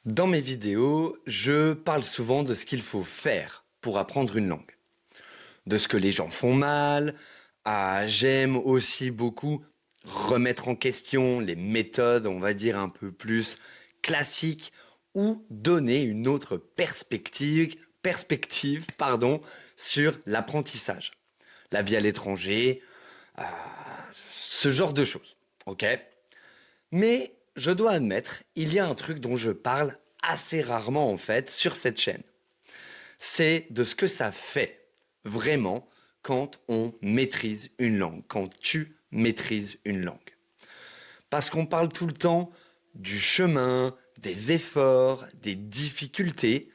Dans mes vidéos, je parle souvent de ce qu'il faut faire pour apprendre une langue. De ce que les gens font mal. J'aime aussi beaucoup remettre en question les méthodes, on va dire un peu plus classiques, ou donner une autre perspective, sur l'apprentissage. La vie à l'étranger, euh, ce genre de choses. Ok. Mais je dois admettre, il y a un truc dont je parle assez rarement en fait sur cette chaîne. C'est de ce que ça fait vraiment quand on maîtrise une langue, quand tu maîtrises une langue. Parce qu'on parle tout le temps du chemin, des efforts, des difficultés,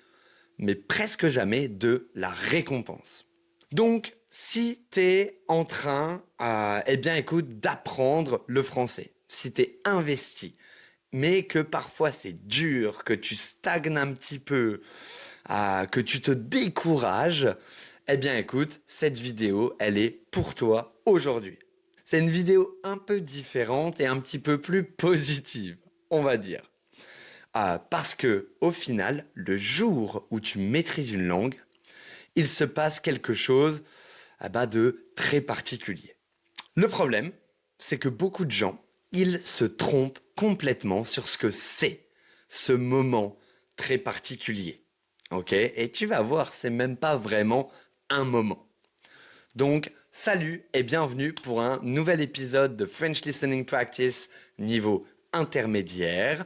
mais presque jamais de la récompense. Donc, si tu es en train, écoute, d'apprendre le français, si tu es investi, mais que parfois c'est dur, que tu stagnes un petit peu, que tu te décourages, eh bien écoute, cette vidéo, elle est pour toi aujourd'hui. C'est une vidéo un peu différente et un petit peu plus positive, on va dire. Parce que au final, le jour où tu maîtrises une langue, il se passe quelque chose de très particulier. Le problème, c'est que beaucoup de gens, ils se trompent complètement sur ce que c'est ce moment très particulier. Ok? Et tu vas voir, c'est même pas vraiment un moment. Donc, salut et bienvenue pour un nouvel épisode de French Listening Practice niveau intermédiaire.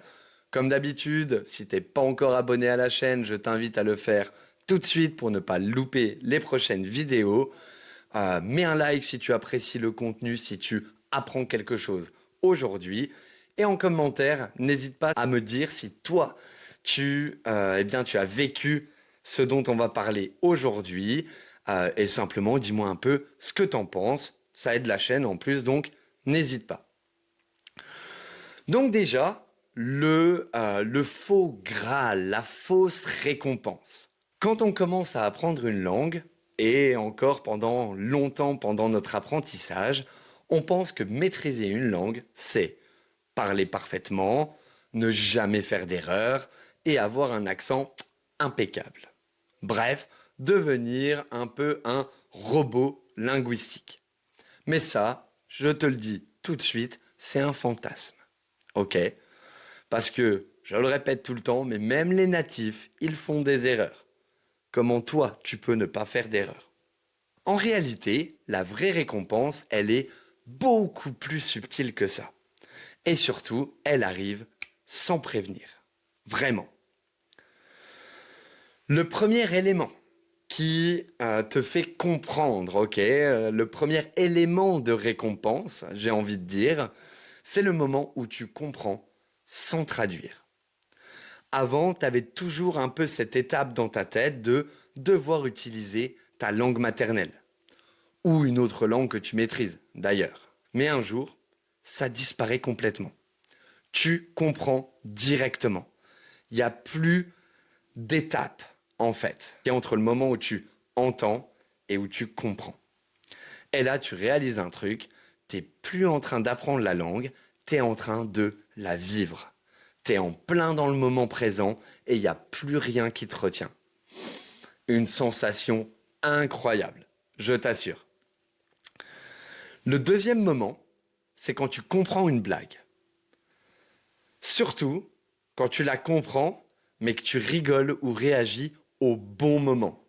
Comme d'habitude, si t'es pas encore abonné à la chaîne, je t'invite à le faire tout de suite pour ne pas louper les prochaines vidéos. Mets un like si tu apprécies le contenu, si tu apprends quelque chose aujourd'hui. Et en commentaire, n'hésite pas à me dire si toi, tu as vécu ce dont on va parler aujourd'hui. Et simplement, dis-moi un peu ce que t'en penses. Ça aide la chaîne en plus, donc n'hésite pas. Donc déjà, le faux Graal, la fausse récompense. Quand on commence à apprendre une langue, et encore pendant longtemps pendant notre apprentissage, on pense que maîtriser une langue, c'est parler parfaitement, ne jamais faire d'erreurs et avoir un accent impeccable. Bref, devenir un peu un robot linguistique. Mais ça, je te le dis tout de suite, c'est un fantasme. Ok? Parce que, je le répète tout le temps, mais même les natifs, ils font des erreurs. Comment toi, tu peux ne pas faire d'erreur? En réalité, la vraie récompense, elle est beaucoup plus subtile que ça. Et surtout, elle arrive sans prévenir. Vraiment. Le premier élément qui te fait comprendre, ok, le premier élément de récompense, j'ai envie de dire, c'est le moment où tu comprends sans traduire. Avant, tu avais toujours un peu cette étape dans ta tête de devoir utiliser ta langue maternelle ou une autre langue que tu maîtrises d'ailleurs. Mais un jour, ça disparaît complètement. Tu comprends directement. Il n'y a plus d'étape en fait. Il y a entre le moment où tu entends et où tu comprends. Et là, tu réalises un truc, tu n'es plus en train d'apprendre la langue, tu es en train de la vivre. Tu es en plein dans le moment présent et il n'y a plus rien qui te retient. Une sensation incroyable, je t'assure. Le deuxième moment, c'est quand tu comprends une blague. Surtout quand tu la comprends, mais que tu rigoles ou réagis au bon moment.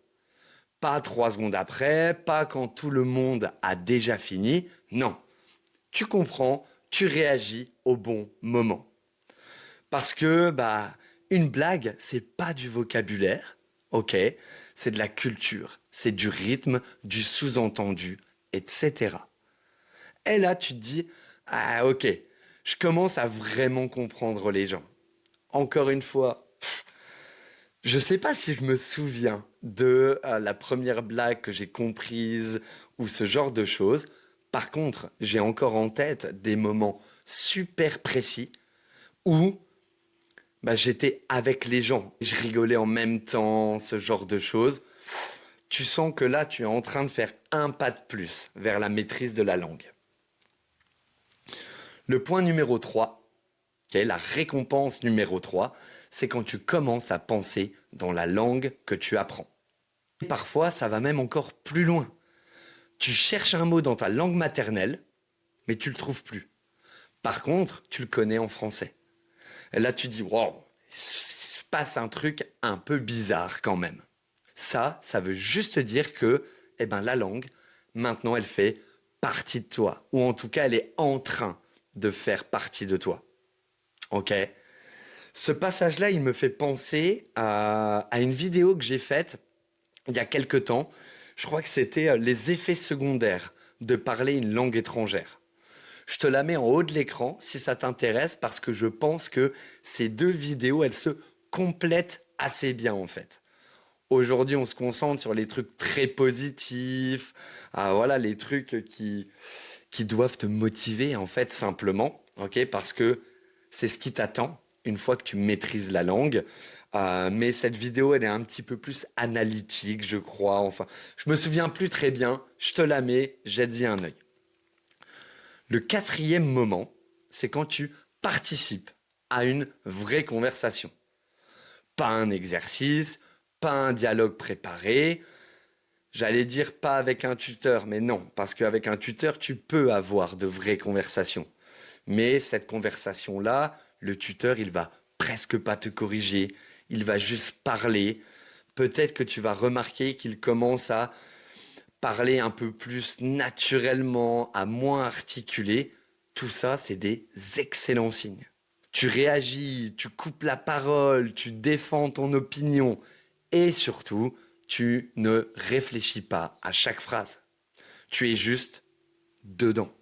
Pas 3 secondes après, pas quand tout le monde a déjà fini. Non, tu comprends, tu réagis au bon moment. Parce que une blague, c'est pas du vocabulaire, ok? C'est de la culture, c'est du rythme, du sous-entendu, etc. Et là, tu te dis, ah ok, je commence à vraiment comprendre les gens. Encore une fois, je sais pas si je me souviens de la première blague que j'ai comprise ou ce genre de choses. Par contre, j'ai encore en tête des moments super précis où j'étais avec les gens. Je rigolais en même temps, ce genre de choses. Tu sens que là, tu es en train de faire un pas de plus vers la maîtrise de la langue. Le point numéro 3, Ok, la récompense numéro 3, c'est quand tu commences à penser dans la langue que tu apprends. Et parfois, ça va même encore plus loin. Tu cherches un mot dans ta langue maternelle, mais tu le trouves plus. Par contre, tu le connais en français. Et là, tu dis, wow, il se passe un truc un peu bizarre quand même. Ça veut juste dire que, eh ben, la langue, maintenant, elle fait partie de toi. Ou en tout cas, elle est en train de faire partie de toi. Ok? Ce passage-là, il me fait penser à une vidéo que j'ai faite il y a quelque temps. Je crois que c'était les effets secondaires de parler une langue étrangère. Je te la mets en haut de l'écran si ça t'intéresse parce que je pense que ces deux vidéos, elles se complètent assez bien en fait. Aujourd'hui, on se concentre sur les trucs très positifs, voilà, les trucs qui doivent te motiver en fait simplement, ok, parce que c'est ce qui t'attend une fois que tu maîtrises la langue. Mais cette vidéo, elle est un petit peu plus analytique, je crois. Enfin, je me souviens plus très bien. Je te la mets, jette-y un œil. Le quatrième moment, c'est quand tu participes à une vraie conversation. Pas un exercice, pas un dialogue préparé. J'allais dire pas avec un tuteur, mais non, parce qu'avec un tuteur, tu peux avoir de vraies conversations. Mais cette conversation-là, le tuteur, il va presque pas te corriger, il va juste parler. Peut-être que tu vas remarquer qu'il commence à parler un peu plus naturellement, à moins articuler. Tout ça, c'est des excellents signes. Tu réagis, tu coupes la parole, tu défends ton opinion et surtout, tu ne réfléchis pas à chaque phrase. Tu es juste dedans,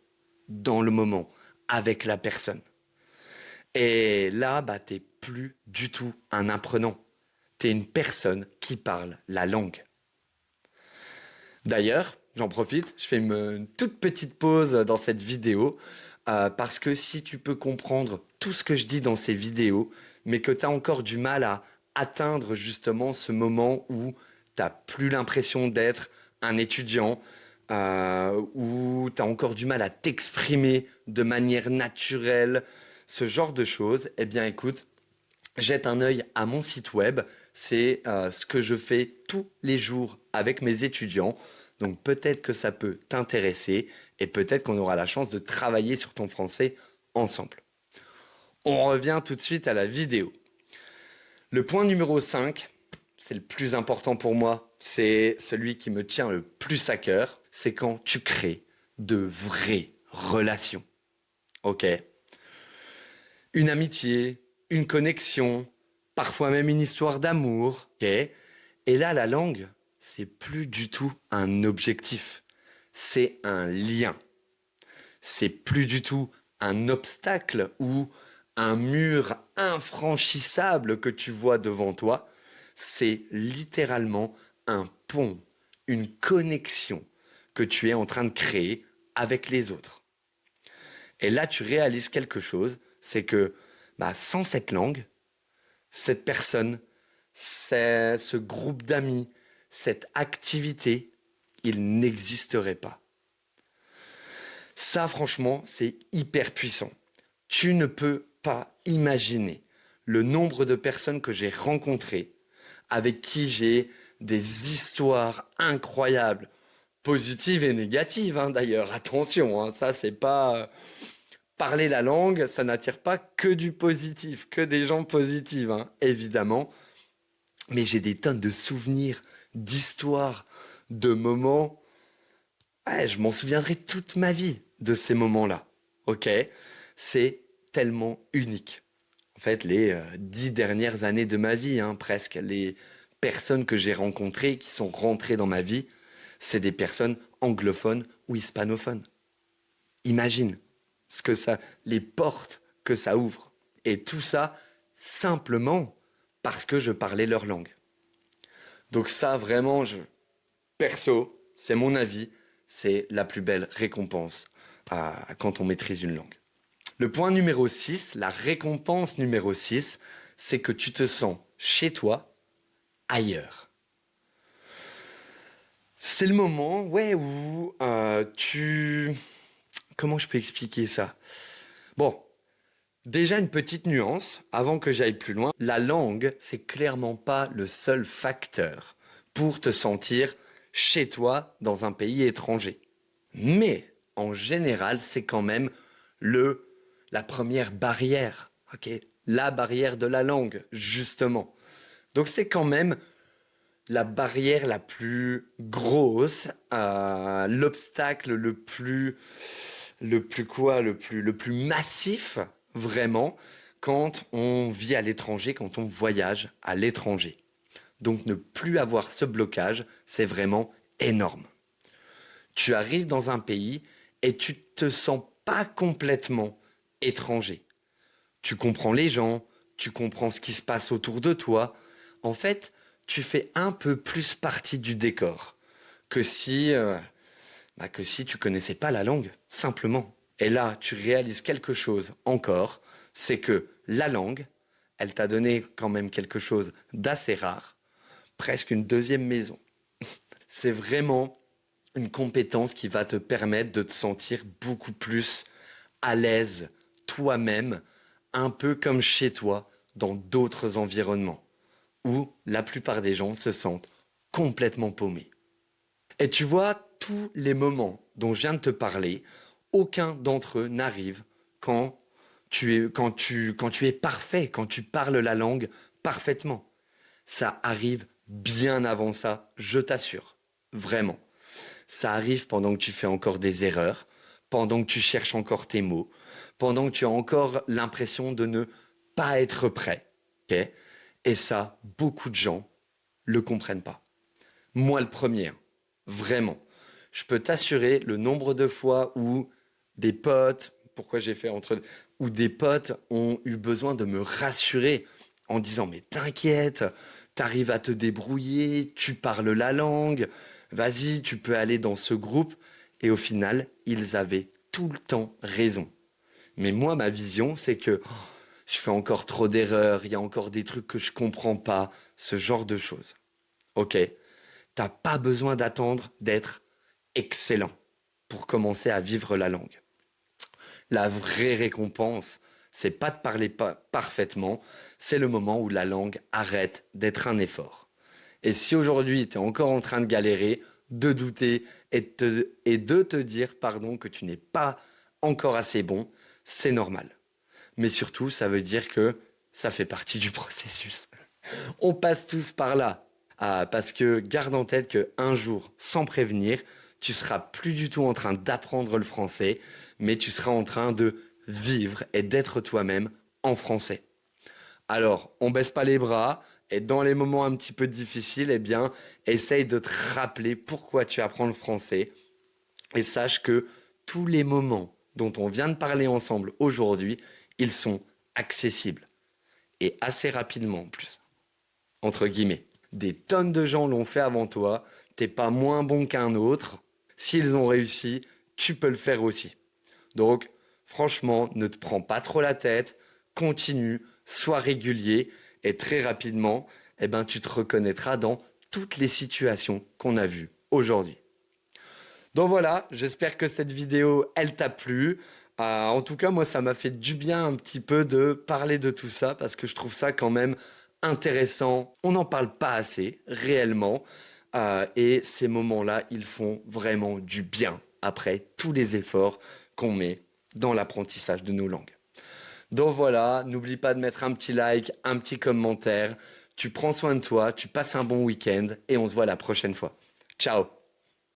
dans le moment, avec la personne. Et là, bah, t'es plus du tout un apprenant. T'es une personne qui parle la langue. D'ailleurs, j'en profite, je fais une toute petite pause dans cette vidéo parce que si tu peux comprendre tout ce que je dis dans ces vidéos, mais que tu as encore du mal à atteindre justement ce moment où tu n'as plus l'impression d'être un étudiant, où tu as encore du mal à t'exprimer de manière naturelle, ce genre de choses, eh bien écoute, jette un œil à mon site web. C'est ce que je fais tous les jours avec mes étudiants. Donc peut-être que ça peut t'intéresser et peut-être qu'on aura la chance de travailler sur ton français ensemble. On revient tout de suite à la vidéo. Le point numéro 5, c'est le plus important pour moi, c'est celui qui me tient le plus à cœur, c'est quand tu crées de vraies relations. Ok? Une amitié, une connexion, parfois même une histoire d'amour. Ok. Et là, la langue, c'est plus du tout un objectif, c'est un lien. C'est plus du tout un obstacle ou un mur infranchissable que tu vois devant toi. C'est littéralement un pont, une connexion que tu es en train de créer avec les autres. Et là, tu réalises quelque chose, c'est que bah, sans cette langue, cette personne, ce groupe d'amis, cette activité, il n'existerait pas. Ça, franchement, c'est hyper puissant. Tu ne peux pas imaginer le nombre de personnes que j'ai rencontrées, avec qui j'ai des histoires incroyables, positives et négatives hein, d'ailleurs. Attention, hein, ça c'est pas parler la langue, ça n'attire pas que du positif, que des gens positifs, hein, évidemment. Mais j'ai des tonnes de souvenirs, d'histoires, de moments. Ouais, je m'en souviendrai toute ma vie de ces moments-là. Ok? C'est tellement unique. En fait, les 10 dernières années de ma vie, hein, presque, les personnes que j'ai rencontrées, qui sont rentrées dans ma vie, c'est des personnes anglophones ou hispanophones. Imagine ce que ça, les portes que ça ouvre. Et tout ça simplement parce que je parlais leur langue. Donc ça, vraiment, perso, c'est mon avis, c'est la plus belle récompense quand on maîtrise une langue. Le point numéro 6, la récompense numéro 6, c'est que tu te sens chez toi, ailleurs. C'est le moment, ouais, où tu... Comment je peux expliquer ça? Bon, Déjà une petite nuance, avant que j'aille plus loin, la langue, c'est clairement pas le seul facteur pour te sentir chez toi dans un pays étranger. Mais en général, c'est quand même le la première barrière, ok? La barrière de la langue, justement. Donc c'est quand même la barrière la plus grosse, l'obstacle le plus massif, vraiment, quand on vit à l'étranger, quand on voyage à l'étranger. Donc ne plus avoir ce blocage, c'est vraiment énorme. Tu arrives dans un pays et tu te sens pas complètement étranger. Tu comprends les gens, tu comprends ce qui se passe autour de toi. En fait, tu fais un peu plus partie du décor que si tu connaissais pas la langue, simplement. Et là, tu réalises quelque chose encore, c'est que la langue, elle t'a donné quand même quelque chose d'assez rare, presque une deuxième maison. C'est vraiment une compétence qui va te permettre de te sentir beaucoup plus à l'aise toi-même, un peu comme chez toi, dans d'autres environnements, où la plupart des gens se sentent complètement paumés. Et tu vois, tous les moments dont je viens de te parler, aucun d'entre eux n'arrive quand quand tu es parfait, quand tu parles la langue parfaitement. Ça arrive bien avant ça, je t'assure. Vraiment. Ça arrive pendant que tu fais encore des erreurs, pendant que tu cherches encore tes mots, pendant que tu as encore l'impression de ne pas être prêt. Ok. Et ça, beaucoup de gens le comprennent pas. Moi le premier, hein. Vraiment. Je peux t'assurer le nombre de fois où des potes, pourquoi j'ai fait entre, où des potes ont eu besoin de me rassurer en disant mais t'inquiète, t'arrives à te débrouiller, tu parles la langue, vas-y, tu peux aller dans ce groupe. Et au final, ils avaient tout le temps raison. Mais moi, ma vision, c'est que je fais encore trop d'erreurs, il y a encore des trucs que je comprends pas, ce genre de choses. Ok, t'as pas besoin d'attendre d'être excellent pour commencer à vivre la langue. La vraie récompense, c'est pas de parler parfaitement, c'est le moment où la langue arrête d'être un effort. Et si aujourd'hui tu es encore en train de galérer, de douter et de te dire pardon que tu n'es pas encore assez bon, c'est normal. Mais surtout, ça veut dire que ça fait partie du processus. On passe tous par là. Ah, parce que garde en tête qu'un jour, sans prévenir, tu seras plus du tout en train d'apprendre le français, mais tu seras en train de vivre et d'être toi-même en français. Alors, on baisse pas les bras et dans les moments un petit peu difficiles, eh bien, essaye de te rappeler pourquoi tu apprends le français et sache que tous les moments dont on vient de parler ensemble aujourd'hui, ils sont accessibles et assez rapidement en plus, entre guillemets. Des tonnes de gens l'ont fait avant toi, t'es pas moins bon qu'un autre. S'ils ont réussi, tu peux le faire aussi. Donc, franchement, ne te prends pas trop la tête, continue, sois régulier et très rapidement, eh ben, tu te reconnaîtras dans toutes les situations qu'on a vues aujourd'hui. Donc voilà, j'espère que cette vidéo, elle t'a plu. En tout cas, moi, ça m'a fait du bien un petit peu de parler de tout ça parce que je trouve ça quand même intéressant. On n'en parle pas assez, réellement. Et ces moments-là, ils font vraiment du bien après tous les efforts qu'on met dans l'apprentissage de nos langues. Donc voilà, n'oublie pas de mettre un petit like, un petit commentaire. Tu prends soin de toi, tu passes un bon week-end et on se voit la prochaine fois. Ciao!